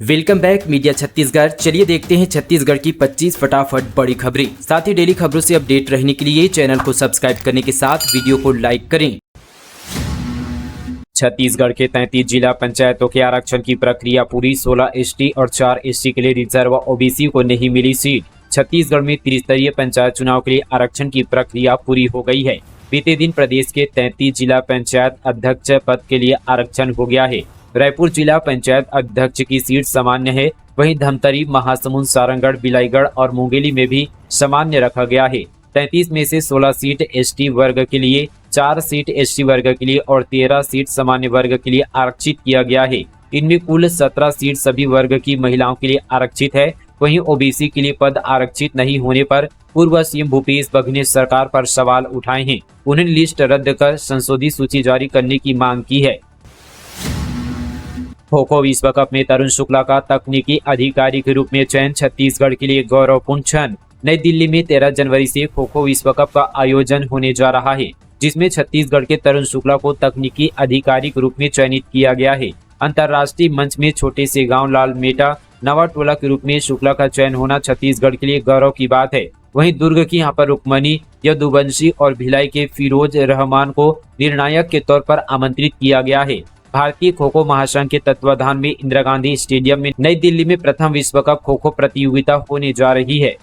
Welcome back media Chhattisgarh. चलिए देखते हैं छत्तीसगढ़ की 25 फटाफट बड़ी खबरें। साथ ही डेली खबरों से अपडेट रहने के लिए चैनल को सब्सक्राइब करने के साथ वीडियो को लाइक करें। छत्तीसगढ़ के 33 जिला पंचायतों के आरक्षण की प्रक्रिया पूरी। 16 एसटी और 4 एसटी के लिए रिजर्व ओबीसी को नहीं मिली सीट। छत्तीसगढ़ में त्रिस्तरीय पंचायत चुनाव के लिए आरक्षण की प्रक्रिया पूरी हो गई है। बीते दिन प्रदेश के 33 जिला पंचायत अध्यक्ष पद के लिए आरक्षण हो गया है। रायपुर जिला पंचायत अध्यक्ष की सीट सामान्य है, वहीं धमतरी, महासमुंद, सारंगढ़, बिलाईगढ़ और मुंगेली में भी सामान्य रखा गया है। 33 में से 16 सीट एसटी वर्ग के लिए, 4 सीट एसटी वर्ग के लिए और 13 सीट सामान्य वर्ग के लिए आरक्षित किया गया है। इनमें कुल 17 सीट सभी वर्ग की महिलाओं के लिए आरक्षित है। वहीं ओबीसी के लिए पद आरक्षित नहीं होने पर पूर्व सीएम भूपेश बघेल ने सरकार पर सवाल उठाए हैं। उन्होंने लिस्ट रद्द कर संशोधित सूची जारी करने की मांग की है। खो-खो विश्व कप में तरुण शुक्ला का तकनीकी अधिकारी के रूप में चयन। छत्तीसगढ़ के लिए गौरवपूर्ण क्षण। नई दिल्ली में 13 जनवरी से खो-खो विश्व कप का आयोजन होने जा रहा है, जिसमें छत्तीसगढ़ के तरुण शुक्ला को तकनीकी अधिकारी के रूप में चयनित किया गया है। अंतर्राष्ट्रीय मंच में छोटे से गांव लालमेटा नवाटोला के रूप में शुक्ला का चयन होना छत्तीसगढ़ के लिए गौरव की बात है। वहीं दुर्ग की यहाँ पर रुक्मणी यदुवंशी और भिलाई के फिरोज रहमान को निर्णायक के तौर पर आमंत्रित किया गया है। भारतीय खो खो महासंघ के तत्वाधान में इंदिरा गांधी स्टेडियम में नई दिल्ली में प्रथम विश्व कप खो खो प्रतियोगिता होने जा रही है।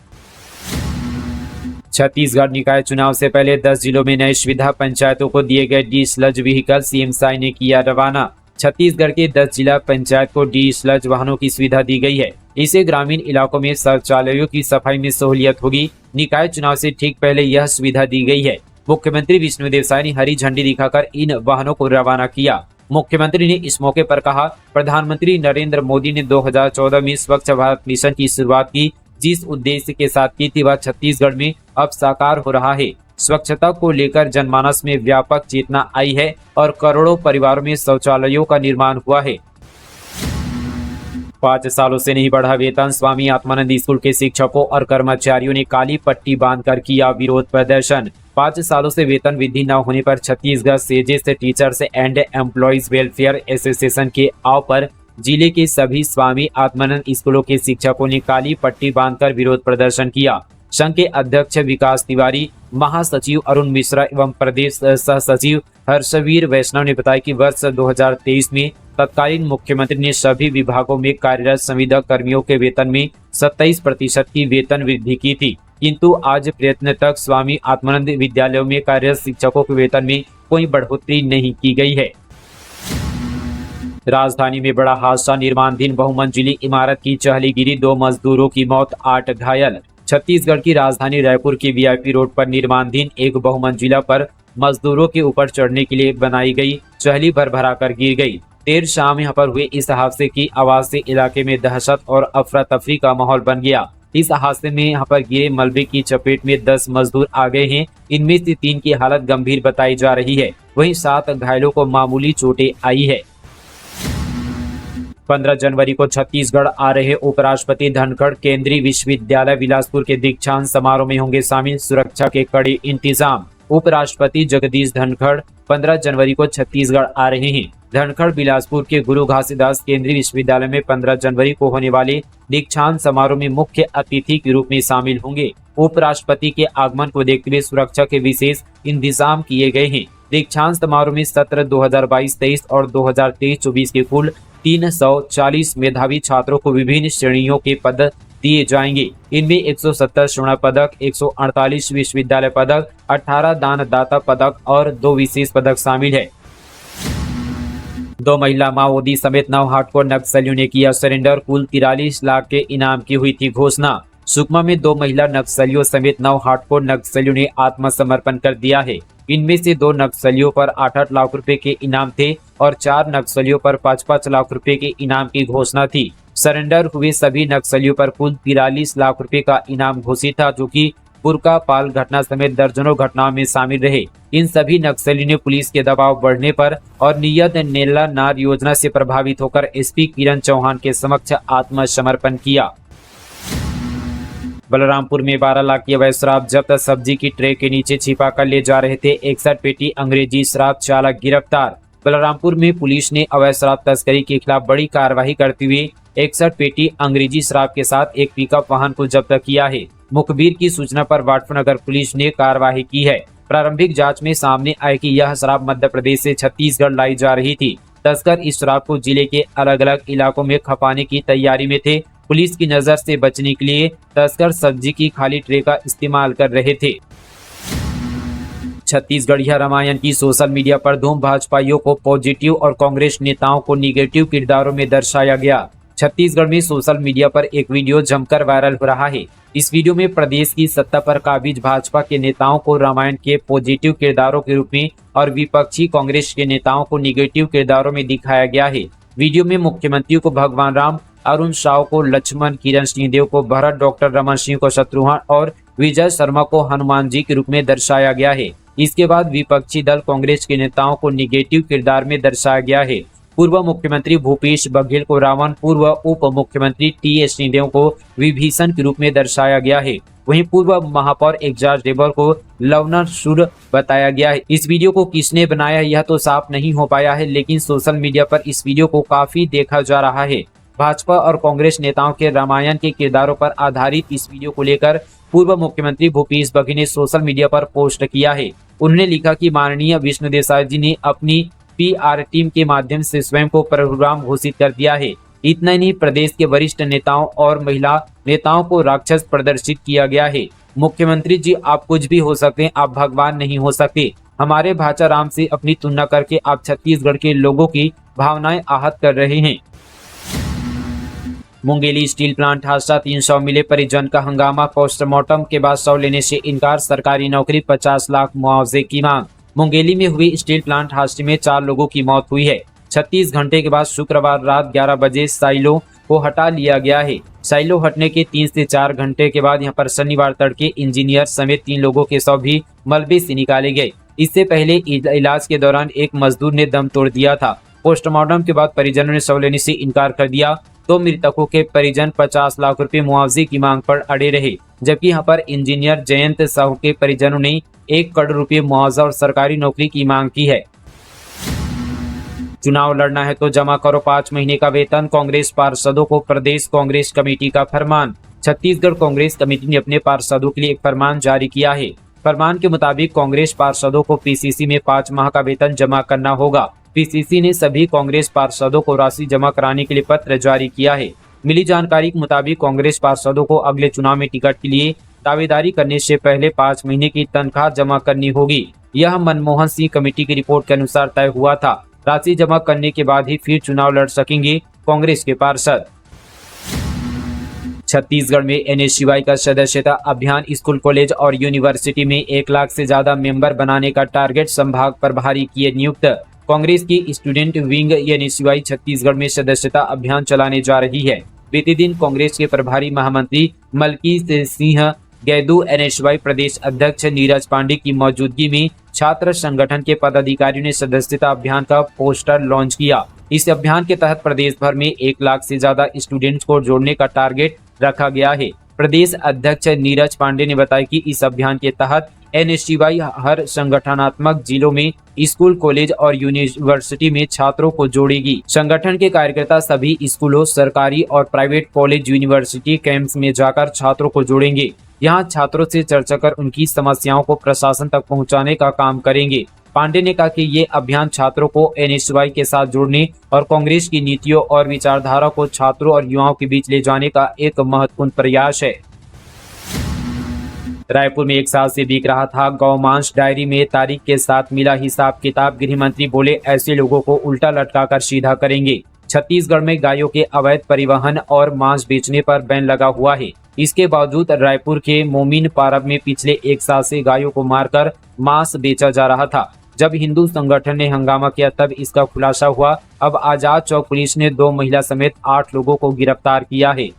छत्तीसगढ़ निकाय चुनाव से पहले 10 जिलों में नई सुविधा पंचायतों को दिए गए D sludge vehicle. CM Sai ने किया रवाना। छत्तीसगढ़ के 10 जिला पंचायत को डी स्लज वाहनों की सुविधा दी गई है। इससे ग्रामीण इलाकों में शौचालयों की सफाई में सहूलियत होगी। निकाय चुनाव से ठीक पहले यह सुविधा दी गई है। मुख्यमंत्री विष्णुदेव साय ने हरी झंडी दिखाकर इन वाहनों को रवाना किया। मुख्यमंत्री ने इस मौके पर कहा, प्रधानमंत्री नरेंद्र मोदी ने 2014 में स्वच्छ भारत मिशन की शुरुआत की। जिस उद्देश्य के साथ की थी वह छत्तीसगढ़ में अब साकार हो रहा है। स्वच्छता को लेकर जनमानस में व्यापक चेतना आई है और करोड़ों परिवारों में शौचालयों का निर्माण हुआ है। 5 सालों से नहीं बढ़ा वेतन। स्वामी आत्मानंद स्कूल के शिक्षकों और कर्मचारियों ने काली पट्टी बांधकर किया विरोध प्रदर्शन। 5 सालों से वेतन वृद्धि न होने पर Chhattisgarh sages teachers and employees welfare association के आव पर जिले के सभी स्वामी आत्मानंद स्कूलों के शिक्षकों ने काली पट्टी बांधकर विरोध प्रदर्शन किया। संघ के अध्यक्ष विकास तिवारी, महासचिव अरुण मिश्रा एवं प्रदेश सह सचिव हर्षवीर वैष्णव ने बताया कि वर्ष 2023 में तत्कालीन मुख्यमंत्री ने सभी विभागों में कार्यरत संविदा कर्मियों के वेतन में 27% की वेतन वृद्धि की थी, किंतु आज प्रयत्न तक स्वामी आत्मानंद विद्यालयों में कार्यरत शिक्षकों के वेतन में कोई बढ़ोतरी नहीं की गई है। राजधानी में बड़ा हादसा। निर्माणाधीन बहुमंजिली इमारत की चहली गिरी, 2 मजदूरों की मौत, 8 घायल। छत्तीसगढ़ की राजधानी रायपुर के वीआईपी रोड पर निर्माणाधीन एक बहुमंजिला पर मजदूरों के ऊपर चढ़ने के लिए बनाई गई चहली भरभरा कर गिर गई। देर शाम यहाँ पर हुए इस हादसे की आवाज से इलाके में दहशत और अफरा तफरी का माहौल बन गया। इस हादसे में यहाँ पर गिरे मलबे की चपेट में 10 मजदूर आ गए हैं। इनमें से 3 की हालत गंभीर बताई जा रही है, वहीं 7 घायलों को मामूली चोटें आई है। 15 जनवरी को छत्तीसगढ़ आ रहे उपराष्ट्रपति धनखड़ केंद्रीय विश्वविद्यालय बिलासपुर के दीक्षांत समारोह में होंगे शामिल। सुरक्षा के कड़े इंतजाम। उपराष्ट्रपति जगदीश धनखड़ 15 जनवरी को छत्तीसगढ़ आ रहे हैं। धनखड़ बिलासपुर के गुरु घासीदास केंद्रीय विश्वविद्यालय में 15 जनवरी को होने वाले दीक्षांत समारोह में मुख्य अतिथि के रूप में शामिल होंगे। उपराष्ट्रपति के आगमन को देखते हुए सुरक्षा के विशेष इंतजाम किए गए हैं। दीक्षांत समारोह में सत्र 2022-23 और 2023-24 के कुल 340 मेधावी छात्रों को विभिन्न श्रेणियों के पद दिए जाएंगे। इनमें 170 स्वर्ण पदक, 148 विश्वविद्यालय पदक, 18 दानदाता पदक और 2 विशेष पदक शामिल है। 2 महिला माओवादी समेत 9 हार्डकोर नक्सलियों ने किया सरेंडर। कुल 43 लाख के इनाम की हुई थी घोषणा। सुकमा में 2 महिला नक्सलियों समेत 9 हार्डकोर नक्सलियों ने आत्मसमर्पण कर दिया है। इनमें से 2 नक्सलियों पर 8-8 लाख रुपए के इनाम थे और 4 नक्सलियों पर 5-5 लाख रुपए के इनाम की घोषणा थी। सरेंडर हुए सभी नक्सलियों पर कुल 43 लाख रुपए का इनाम घोषित था, जो कि बुरका पाल घटना समेत दर्जनों घटनाओं में शामिल रहे। इन सभी नक्सलियों ने पुलिस के दबाव बढ़ने पर और नियत नेला नार योजना से प्रभावित होकर एसपी किरण चौहान के समक्ष आत्मसमर्पण किया। बलरामपुर में 12 लाख की अवैध शराब जब्त। सब्जी की ट्रे के नीचे छिपा कर ले जा रहे थे 61 पेटी अंग्रेजी शराब। चालक गिरफ्तार। बलरामपुर में पुलिस ने अवैध शराब तस्करी के खिलाफ बड़ी कार्रवाई करते हुए 61 पेटी अंग्रेजी शराब के साथ एक पिकअप वाहन को जब्त किया है। मुखबिर की सूचना पर वाटफनगर पुलिस ने कार्रवाई की है। प्रारंभिक जांच में सामने आया कि यह शराब मध्य प्रदेश से छत्तीसगढ़ लाई जा रही थी। तस्कर इस शराब को जिले के अलग अलग इलाकों में खपाने की तैयारी में थे। पुलिस की नजर से बचने के लिए तस्कर सब्जी की खाली ट्रे का इस्तेमाल कर रहे थे। छत्तीसगढ़िया रामायण की सोशल मीडिया पर धूम, भाजपाइयों को पॉजिटिव और कांग्रेस नेताओं को निगेटिव किरदारों में दर्शाया गया। छत्तीसगढ़ में सोशल मीडिया पर एक वीडियो जमकर वायरल हो रहा है। इस वीडियो में प्रदेश की सत्ता पर काबिज भाजपा के नेताओं को रामायण के पॉजिटिव किरदारों के रूप में और विपक्षी कांग्रेस के नेताओं को निगेटिव किरदारों में दिखाया गया है। वीडियो में मुख्यमंत्री को भगवान राम, अरुण साव को लक्ष्मण, किरण सिंहदेव को भरत, डॉक्टर रमन सिंह को शत्रुघ्न और विजय शर्मा को हनुमान जी के रूप में दर्शाया गया है। इसके बाद विपक्षी दल कांग्रेस के नेताओं को निगेटिव किरदार में दर्शाया गया है। पूर्व मुख्यमंत्री भूपेश बघेल को रावण, पूर्व उप मुख्यमंत्री टी.एस. सिंहदेव को विभीषण के रूप में दर्शाया गया है। वहीं पूर्व महापौर एजाज ढेबर को लवणासुर बताया गया है। इस वीडियो को किसने बनाया यह तो साफ नहीं हो पाया है, लेकिन सोशल मीडिया पर इस वीडियो को काफी देखा जा रहा है। भाजपा और कांग्रेस नेताओं के रामायण के किरदारों पर आधारित इस वीडियो को लेकर पूर्व मुख्यमंत्री भूपेश बघेल ने सोशल मीडिया पर पोस्ट किया है। उन्होंने लिखा कि माननीय विष्णु देसाई जी ने अपनी PR टीम के माध्यम से स्वयं को परशुराम घोषित कर दिया है। इतना ही नहीं, प्रदेश के वरिष्ठ नेताओं और महिला नेताओं को राक्षस प्रदर्शित किया गया है। मुख्यमंत्री जी, आप कुछ भी हो सकते हैं, आप भगवान नहीं हो सकते। हमारे भाचा राम से अपनी तुलना करके आप छत्तीसगढ़ के लोगों की भावनाएं आहत कर रहे हैं। मुंगेली स्टील प्लांट हादसा, 300 मिले परिजन का हंगामा, पोस्टमार्टम के बाद शव लेने से इनकार, सरकारी नौकरी 50 लाख मुआवजे की मांग। मुंगेली में हुई स्टील प्लांट हादसे में 4 लोगों की मौत हुई है। 36 घंटे के बाद शुक्रवार रात 11 बजे साइलो को हटा लिया गया है। साइलो हटने के 3 से 4 घंटे के बाद यहां पर शनिवार तड़के इंजीनियर समेत 3 लोगों के शव भी मलबे से निकाले गए। इससे पहले इलाज के दौरान एक मजदूर ने दम तोड़ दिया था। पोस्टमार्टम के बाद परिजनों ने शव लेने से इनकार कर दिया, तो मृतकों के परिजन 50 लाख रुपए मुआवजे की मांग पर अड़े रहे। जबकि यहां पर इंजीनियर जयंत साहू के परिजनों ने 1 करोड़ रुपए मुआवजा और सरकारी नौकरी की मांग की है। चुनाव लड़ना है तो जमा करो 5 महीने का वेतन, कांग्रेस पार्षदों को प्रदेश कांग्रेस कमेटी का फरमान। छत्तीसगढ़ कांग्रेस कमेटी ने अपने पार्षदों के लिए एक फरमान जारी किया है। फरमान के मुताबिक कांग्रेस पार्षदों को PCC में 5 माह का वेतन जमा करना होगा। PCC ने सभी कांग्रेस पार्षदों को राशि जमा कराने के लिए पत्र जारी किया है। मिली जानकारी के मुताबिक कांग्रेस पार्षदों को अगले चुनाव में टिकट के लिए दावेदारी करने से पहले 5 महीने की तनख्वाह जमा करनी होगी। यह मनमोहन सिंह कमेटी की रिपोर्ट के अनुसार तय हुआ था। राशि जमा करने के बाद ही फिर चुनाव लड़ सकेंगे कांग्रेस के पार्षद। छत्तीसगढ़ में NSUI का सदस्यता अभियान, स्कूल, कॉलेज और यूनिवर्सिटी में 1 लाख से ज्यादा मेंबर बनाने का टारगेट, संभाग प्रभारी किए नियुक्त। कांग्रेस की स्टूडेंट विंग NSUI छत्तीसगढ़ में सदस्यता अभियान चलाने जा रही है। बीते दिन कांग्रेस के प्रभारी महामंत्री मलकी सिंह गैदू, NSUI प्रदेश अध्यक्ष नीरज पांडे की मौजूदगी में छात्र संगठन के पदाधिकारियों ने सदस्यता अभियान का पोस्टर लॉन्च किया। इस अभियान के तहत प्रदेश भर में 1 लाख से ज्यादा स्टूडेंट्स को जोड़ने का टारगेट रखा गया है। प्रदेश अध्यक्ष नीरज पांडे ने बताया कि इस अभियान के तहत NSUI हर संगठनात्मक जिलों में स्कूल, कॉलेज और यूनिवर्सिटी में छात्रों को जोड़ेगी। संगठन के कार्यकर्ता सभी स्कूलों, सरकारी और प्राइवेट कॉलेज, यूनिवर्सिटी कैंप्स में जाकर छात्रों को जोड़ेंगे। यहाँ छात्रों से चर्चा कर उनकी समस्याओं को प्रशासन तक पहुँचाने का काम करेंगे। पांडे ने कहा कि ये अभियान छात्रों को NSUI के साथ जोड़ने और कांग्रेस की नीतियों और विचारधारा को छात्रों और युवाओं के बीच ले जाने का एक महत्वपूर्ण प्रयास है। रायपुर में 1 साल से बिक रहा था गौमांस, डायरी में तारीख के साथ मिला हिसाब किताब। गृह मंत्री बोले, ऐसे लोगों को उल्टा लटकाकर सीधा करेंगे। छत्तीसगढ़ में गायों के अवैध परिवहन और मांस बेचने पर बैन लगा हुआ है। इसके बावजूद रायपुर के मोमिन पारब में पिछले 1 साल से गायों को मारकर मांस बेचा जा रहा था। जब हिंदू संगठन ने हंगामा किया तब इसका खुलासा हुआ। अब आजाद चौक पुलिस ने 2 महिला समेत 8 लोगों को गिरफ्तार किया है।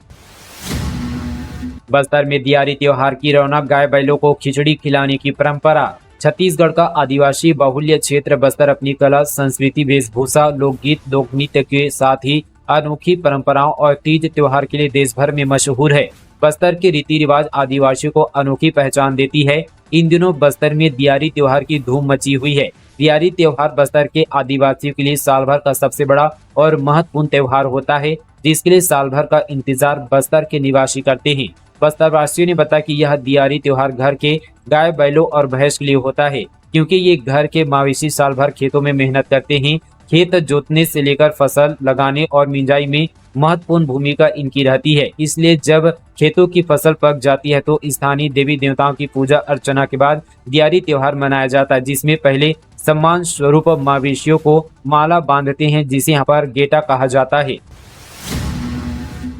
बस्तर में दिवाली त्योहार की रौनक, गाय बैलों को खिचड़ी खिलाने की परंपरा। छत्तीसगढ़ का आदिवासी बाहुल्य क्षेत्र बस्तर अपनी कला, संस्कृति, वेशभूषा, लोकगीत, लोक नृत्य के साथ ही अनोखी परंपराओं और तीज त्योहार के लिए देश भर में मशहूर है। बस्तर के रीति रिवाज आदिवासियों को अनोखी पहचान देती है। इन दिनों बस्तर में दिवाली त्योहार की धूम मची हुई है। दिवाली त्योहार बस्तर के आदिवासियों के लिए साल भर का सबसे बड़ा और महत्वपूर्ण त्योहार होता है। जिसके लिए साल भर का इंतजार बस्तर के निवासी करते हैं। बस्तर वासियों ने बताया कि यह दियारी त्योहार घर के गाय बैलों और भैंस के लिए होता है, क्योंकि ये घर के मवेशी साल भर खेतों में मेहनत करते हैं। खेत जोतने से लेकर फसल लगाने और मिंजाई में महत्वपूर्ण भूमिका इनकी रहती है। इसलिए जब खेतों की फसल पक जाती है तो स्थानीय देवी देवताओं की पूजा अर्चना के बाद दियारी त्योहार मनाया जाता है, जिसमें पहले सम्मान स्वरूप मवेशियों को माला बांधते हैं, जिसे यहाँ पर गेटा कहा जाता है।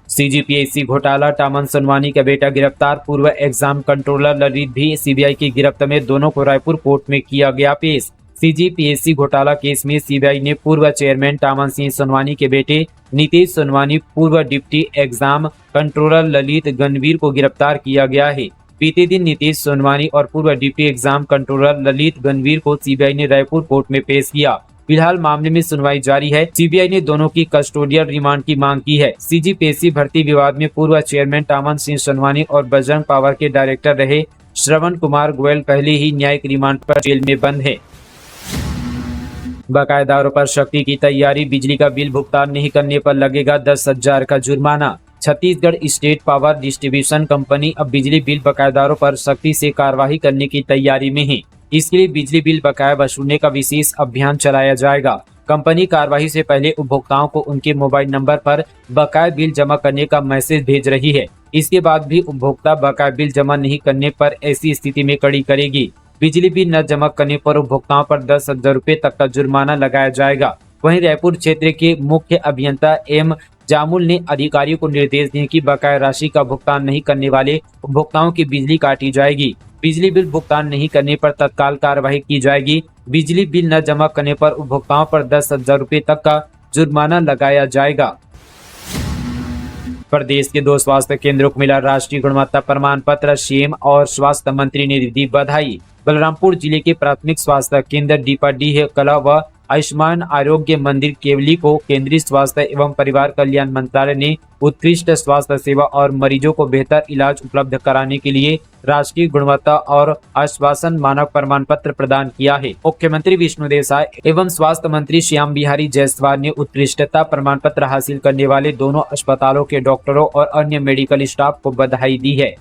सीजीपीएससी घोटाला, टामन सोनवानी का बेटा गिरफ्तार, पूर्व एग्जाम कंट्रोलर ललित भी सीबीआई की गिरफ्त में, दोनों को रायपुर कोर्ट में किया गया पेश। सीजीपीएससी घोटाला केस में सीबीआई ने पूर्व चेयरमैन टामन सिंह सोनवानी के बेटे नीतीश सोनवानी, पूर्व deputy exam controller Lalit Ganvir को गिरफ्तार किया गया है। बीते दिन नीतीश सोनवानी और पूर्व deputy exam controller Lalit Ganvir को सीबीआई ने रायपुर कोर्ट में पेश किया। फिलहाल मामले में सुनवाई जारी है। सीबीआई ने दोनों की कस्टोडियल रिमांड की मांग की है। सीजीपीएससी भर्ती विवाद में पूर्व चेयरमैन टामन सिंह सोनवानी और बजरंग पावर के डायरेक्टर रहे श्रवण कुमार गोयल पहले ही न्यायिक रिमांड पर जेल में बंद है। बकायेदारों पर सख्ती की तैयारी, बिजली का बिल भुगतान नहीं करने पर लगेगा 10,000 का जुर्माना। Chhattisgarh state power distribution company अब बिजली बिल बकायेदारों पर सख्ती से कार्रवाई करने की तैयारी में है। इसके लिए बिजली बिल बकाया वसूलने का विशेष अभियान चलाया जाएगा। कंपनी कार्रवाई से पहले उपभोक्ताओं को उनके मोबाइल नंबर पर बकाया बिल जमा करने का मैसेज भेज रही है। इसके बाद भी उपभोक्ता बकाया बिल जमा नहीं करने पर ऐसी स्थिति में कड़ी करेगी। बिजली बिल न जमा करने पर उपभोक्ताओं पर 10,000 रुपये तक का जुर्माना लगाया जाएगा। वहीं रायपुर क्षेत्र के मुख्य अभियंता एम जामुल ने अधिकारियों को निर्देश दिए कि बकाया राशि का भुगतान नहीं करने वाले उपभोक्ताओं की बिजली काटी जाएगी। बिजली बिल भुगतान नहीं करने पर तत्काल कार्रवाई की जाएगी। बिजली बिल न जमा करने पर उपभोक्ताओं पर 10,000 रुपये तक का जुर्माना लगाया जाएगा। प्रदेश के 2 स्वास्थ्य केंद्रों को मिला राष्ट्रीय गुणवत्ता प्रमाण पत्र, सीएम और स्वास्थ्य मंत्री ने दी बधाई। बलरामपुर जिले के प्राथमिक स्वास्थ्य केंद्र दीपाडीह कला व आयुष्मान आरोग्य मंदिर केवली को केंद्रीय स्वास्थ्य एवं परिवार कल्याण मंत्रालय ने उत्कृष्ट स्वास्थ्य सेवा और मरीजों को बेहतर इलाज उपलब्ध कराने के लिए राष्ट्रीय गुणवत्ता और आश्वासन मानक प्रमाण पत्र प्रदान किया है। मुख्यमंत्री विष्णुदेव साय एवं स्वास्थ्य मंत्री श्याम बिहारी जायसवाल ने उत्कृष्टता प्रमाण पत्र हासिल करने वाले दोनों अस्पतालों के डॉक्टरों और अन्य मेडिकल स्टाफ को बधाई दी है।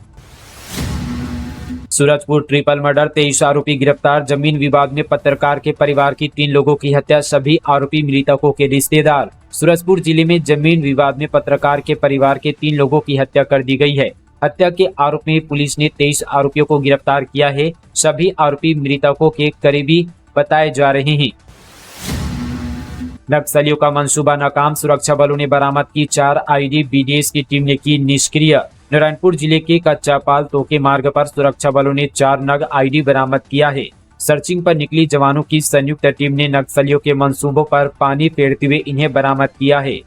सूरजपुर ट्रिपल मर्डर, 23 आरोपी गिरफ्तार, जमीन विवाद में पत्रकार के परिवार की 3 लोगों की हत्या, सभी आरोपी मृतकों के रिश्तेदार। सूरजपुर जिले में जमीन विवाद में पत्रकार के परिवार के 3 लोगों की हत्या कर दी गई है। हत्या के आरोप में पुलिस ने 23 आरोपियों को गिरफ्तार किया है। सभी आरोपी मृतकों के करीबी बताए जा रहे हैं। नक्सलियों का मंसूबा नाकाम, सुरक्षा बलों ने बरामद की 4 आईडी, बीडीएस की टीम ने की निष्क्रिय। नारायणपुर जिले के कच्चापाल तोके मार्ग पर सुरक्षा बलों ने 4 नग आईडी बरामद किया है। सर्चिंग पर निकली जवानों की संयुक्त टीम ने नक्सलियों के मंसूबों पर पानी फेरते हुए इन्हें बरामद किया है।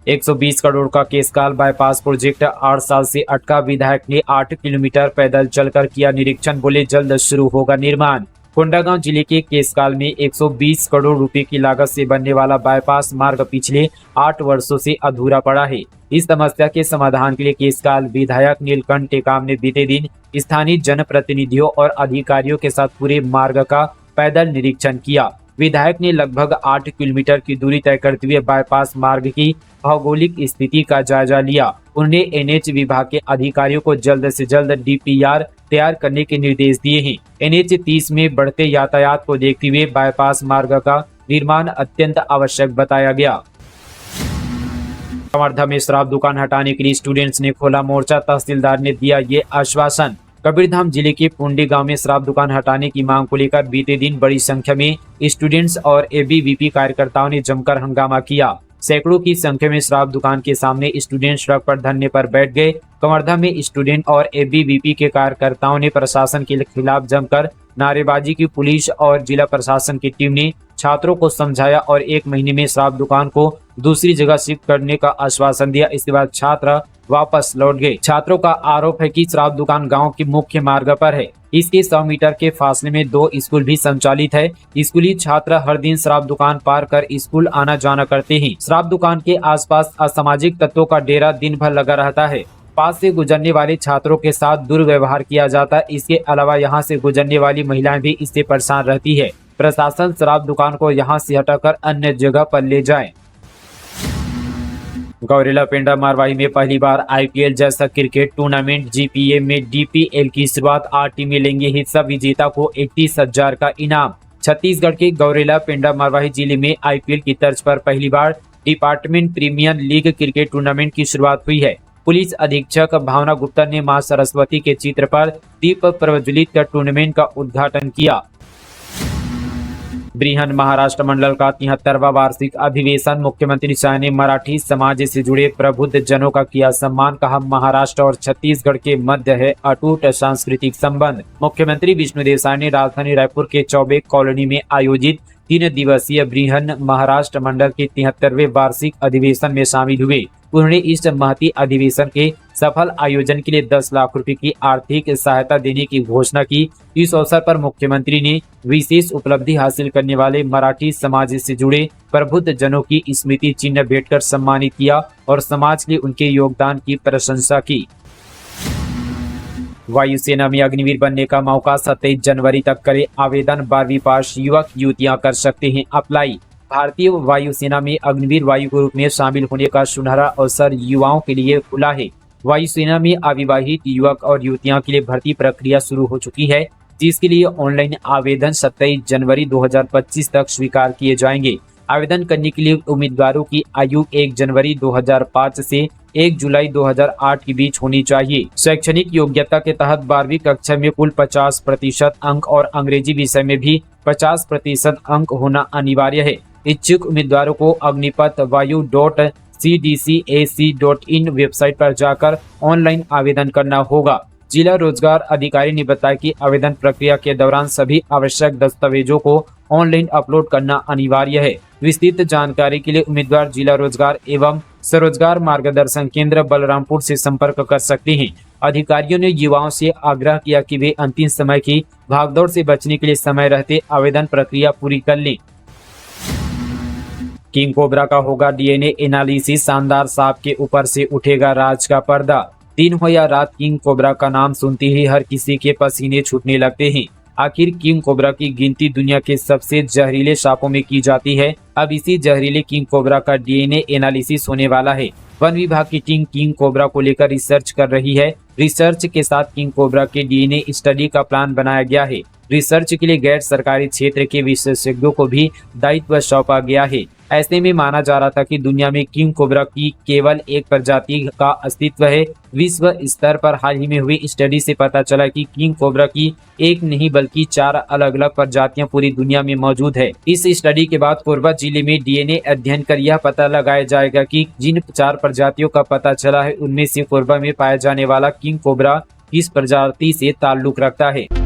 120 करोड़ का केसकाल बाईपास प्रोजेक्ट 8 साल से अटका, विधायक ने 8 किलोमीटर पैदल चलकर किया निरीक्षण, बोले जल्द शुरू होगा निर्माण। कोंडागांव जिले के केसकाल में 120 करोड़ रुपए की लागत से बनने वाला बाईपास मार्ग पिछले 8 वर्षों से अधूरा पड़ा है। इस समस्या के समाधान के लिए केसकाल विधायक नीलकंठ टेकाम ने बीते दिन स्थानीय जनप्रतिनिधियों और अधिकारियों के साथ पूरे मार्ग का पैदल निरीक्षण किया। विधायक ने लगभग 8 किलोमीटर की दूरी तय करते हुए बाईपास मार्ग की भौगोलिक स्थिति का जायजा लिया। उन्होंने एनएच विभाग के अधिकारियों को जल्द से जल्द डीपीआर तैयार करने के निर्देश दिए हैं। एनएच 30 में बढ़ते यातायात को देखते हुए बाईपास मार्ग का निर्माण अत्यंत आवश्यक बताया गया। कवर्धा में शराब दुकान हटाने के लिए स्टूडेंट्स ने खोला मोर्चा, तहसीलदार ने दिया ये आश्वासन। कबीरधाम जिले के पुंडी गांव में शराब दुकान हटाने की मांग को लेकर बीते दिन बड़ी संख्या में स्टूडेंट्स और एबीवीपी कार्यकर्ताओं ने जमकर हंगामा किया। सैकड़ों की संख्या में शराब दुकान के सामने स्टूडेंट सड़क पर धरने पर बैठ गए। कवर्धा में स्टूडेंट और एबीवीपी के कार्यकर्ताओं ने प्रशासन के खिलाफ जमकर नारेबाजी की। पुलिस और जिला प्रशासन की टीम ने छात्रों को समझाया और 1 महीने में शराब दुकान को दूसरी जगह शिफ्ट करने का आश्वासन दिया। इसके बाद छात्र वापस लौट गए। छात्रों का आरोप है कि शराब दुकान गांव के मुख्य मार्ग पर है। इसके 100 मीटर के फासले में 2 स्कूल भी संचालित है। स्कूली छात्र हर दिन शराब दुकान पार कर स्कूल आना जाना करते हैं। शराब दुकान के आसपास असामाजिक तत्वों का डेरा दिन भर लगा रहता है। पास से गुजरने वाले छात्रों के साथ दुर्व्यवहार किया जाता है। इसके अलावा यहाँ से गुजरने वाली महिलाएं भी इससे परेशान रहती है। प्रशासन शराब दुकान को यहाँ से हटाकर अन्य जगह पर ले जाए। गौरेला पेंड्रा मारवाही में पहली बार आईपीएल जैसा क्रिकेट टूर्नामेंट जीपीए में डीपीएल की शुरुआत 8 टीमें लेंगे हिस्सा, विजेता को 31,000 का इनाम। छत्तीसगढ़ के गौरेला पेंड्रा मारवाही जिले में आईपीएल की तर्ज पर पहली बार department premier league cricket tournament की शुरुआत हुई है। पुलिस अधीक्षक भावना गुप्ता ने मां सरस्वती के चित्र पर दीप प्रज्वलित कर टूर्नामेंट का उद्घाटन किया। बृहन महाराष्ट्र मंडल का 73वां वार्षिक अधिवेशन, मुख्यमंत्री शाह ने मराठी समाज से जुड़े प्रबुद्ध जनों का किया सम्मान, कहा महाराष्ट्र और छत्तीसगढ़ के मध्य है अटूट सांस्कृतिक संबंध। मुख्यमंत्री विष्णुदेव साय ने राजधानी रायपुर के चौबे कॉलोनी में आयोजित 3 दिवसीय बृहन महाराष्ट्र मंडल के 73वें वार्षिक अधिवेशन में शामिल हुए। उन्होंने इस महती अधिवेशन के सफल आयोजन के लिए 10 लाख रुपए की आर्थिक सहायता देने की घोषणा की। इस अवसर पर मुख्यमंत्री ने विशेष उपलब्धि हासिल करने वाले मराठी समाज से जुड़े प्रबुद्ध जनों की स्मृति चिन्ह भेंट कर सम्मानित किया और समाज के लिए उनके योगदान की प्रशंसा की। वायुसेना में अग्निवीर बनने का मौका, 27 जनवरी तक करे आवेदन, 12वीं पास युवक युवतियां कर सकते हैं अप्लाई। भारतीय वायुसेना में अग्निवीर वायु ग्रुप में शामिल होने का सुनहरा अवसर युवाओं के लिए खुला है। वायुसेना में अविवाहित युवक और युवतियों के लिए भर्ती प्रक्रिया शुरू हो चुकी है, जिसके लिए ऑनलाइन आवेदन 27 जनवरी 2025 तक स्वीकार किए जाएंगे। आवेदन करने के लिए उम्मीदवारों की आयु 1 जनवरी 2005 से 1 जुलाई 2008 के बीच होनी चाहिए। शैक्षणिक योग्यता के तहत 12वीं कक्षा में कुल 50% अंक और अंग्रेजी विषय में भी 50% अंक होना अनिवार्य है। इच्छुक उम्मीदवारों को अग्निपथ वायु.cdcac.in वेबसाइट पर जाकर ऑनलाइन आवेदन करना होगा। जिला रोजगार अधिकारी ने बताया कि आवेदन प्रक्रिया के दौरान सभी आवश्यक दस्तावेजों को ऑनलाइन अपलोड करना अनिवार्य है। विस्तृत जानकारी के लिए उम्मीदवार जिला रोजगार एवं स्वरोजगार मार्गदर्शन केंद्र बलरामपुर से संपर्क कर सकते हैं। अधिकारियों ने युवाओं से आग्रह किया कि वे अंतिम समय की भागदौड़ से बचने के लिए समय रहते आवेदन प्रक्रिया पूरी कर लें। किंग कोबरा का होगा डीएनए एनालिसिस, शानदार सांप के ऊपर से उठेगा राज का पर्दा। दिन हो या रात, किंग कोबरा का नाम सुनते ही हर किसी के पसीने छूटने लगते हैं। आखिर किंग कोबरा की गिनती दुनिया के सबसे जहरीले सांपों में की जाती है। अब इसी जहरीले किंग कोबरा का डीएनए एनालिसिस होने वाला है। वन विभाग की टीम किंग कोबरा को लेकर रिसर्च कर रही है। रिसर्च के साथ किंग कोबरा के डीएनए स्टडी का प्लान बनाया गया है। रिसर्च के लिए गैर सरकारी क्षेत्र के विशेषज्ञों को भी दायित्व सौंपा गया है। ऐसे में माना जा रहा था कि दुनिया में किंग कोबरा की केवल एक प्रजाति का अस्तित्व है। विश्व स्तर पर हाल ही में हुई स्टडी से पता चला कि किंग कोबरा की एक नहीं बल्कि 4 अलग अलग प्रजातियां पूरी दुनिया में मौजूद है। इस स्टडी के बाद कोरबा जिले में डीएनए अध्ययन कर यह पता लगाया जाएगा कि जिन 4 प्रजातियों का पता चला है उनमें से कोरबा में पाया जाने वाला किंग कोबरा किस प्रजाति से ताल्लुक रखता है।